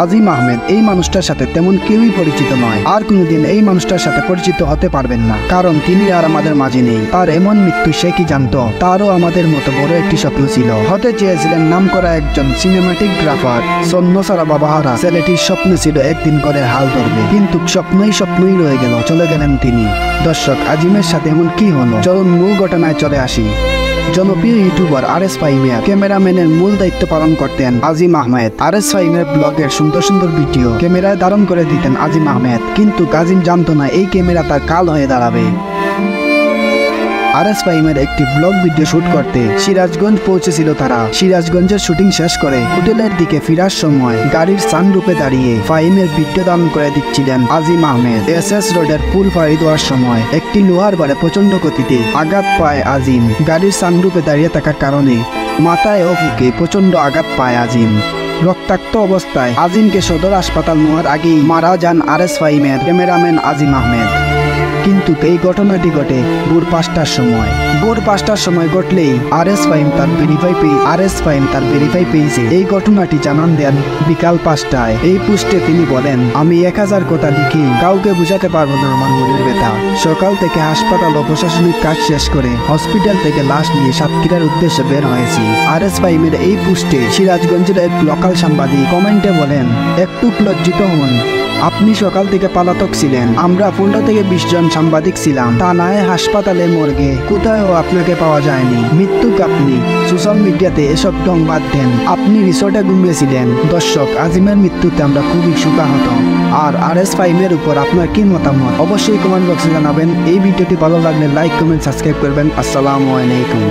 আজিম আহমেদ এই মানুষটার সাথে তেমন কেউই পরিচিত নয়, আর কোনোদিন এই মানুষটার সাথে পরিচিত হতে পারবেন না, কারণ তিনি আর আমাদের মাঝে নেই। তার এমন মৃত্যু সে কি জানতো? তারও আমাদের মতো বড় একটি স্বপ্ন ছিল, হতে চেয়েছিলেন নামকরা একজন সিনেমাটিগ্রাফার। সন্ন্যসারা বাবাহারা ছেলেটির স্বপ্ন ছিল একদিন করে হাল ধরবে, কিন্তু স্বপ্নই রয়ে গেল, চলে গেলেন তিনি। দর্শক, আজিমের সাথে এমন কি হলো? চলুন মূল ঘটনায় চলে আসি। জনপ্রিয় ইউটিউবার আরএস ফাহিমের ক্যামেরাম্যানের মূল দায়িত্ব পালন করতেন আজিম আহমেদ। আরএস ফাহিমের ব্লগের সুন্দর সুন্দর ভিডিও ক্যামেরায় ধারণ করে দিতেন আজিম আহমেদ, কিন্তু আজিম জানতো না এই ক্যামেরা তার কাল হয়ে দাঁড়াবে। আরএস ফাহিমের একটি ব্লগ ভিডিও শুট করতে সিরাজগঞ্জ পৌঁছেছিল তারা। সিরাজগঞ্জের শুটিং শেষ করে হোটেলের দিকে ফেরার সময় গাড়ির সানরুফে দাঁড়িয়ে ফাহিমের ভিডিও ধারণ করে দিচ্ছিলেন আজিম আহমেদ। এসএস রোডের পুল পাড়ি দেওয়ার সময় একটি লোহার বারে প্রচন্ড গতিতে আঘাত পায় আজিম। গাড়ির সানরুফে দাঁড়িয়ে থাকার কারণে মাথায় ও বুকে প্রচন্ড আঘাত পায় আজিম। রক্তাক্ত অবস্থায় আজিমকে সদর হাসপাতাল নেওয়ার আগেই মারা যান আরএস ফাহিমের ক্যামেরাম্যান আজিম আহমেদ। কিন্তু এই ঘটনাটি ঘটে ভোর 5টার সময় ঘটলেই আরএস ফাহিম তার ভেরিফাই পেয়েছে। এই ঘটনাটি জানান দেন বিকাল 5টায়। এই পোস্টে তিনি বলেন, আমি 1000 কথা লিখি কাউকে বুঝাতে পারবো না আমার মনের ব্যথা। সকাল থেকে হাসপাতাল ও প্রশাসনিক কাজ শেষ করে হসপিটাল থেকে লাশ নিয়ে সাতক্ষীরার উদ্দেশ্যে বের হয়েছি। আরএস ফাহিমের এই পোস্টে সিরাজগঞ্জের এক লোকাল সাংবাদিক কমেন্টে বলেন, একটু লজ্জিত হন, আপনি সকাল থেকে পলাতক ছিলেন, আমরা 15 থেকে 20 জন সাংবাদিক ছিলাম, থানায়, হাসপাতালে, মর্গে, কোথাও আপনাকে পাওয়া যায়নি। মৃত্যুক আপনি সোশ্যাল মিডিয়াতে এসব সংবাদ দেন, আপনি রিসোর্টে ঘুমিয়েছিলেন। দর্শক, আজিমের মৃত্যুতে আমরা খুবই শোকাহত। আর আরএস ফাহিমের উপর আপনার কি মতামত অবশ্যই কমেন্ট বক্সে জানাবেন। এই ভিডিওটি ভালো লাগলে লাইক, কমেন্ট, সাবস্ক্রাইব করবেন। আসসালামু আলাইকুম।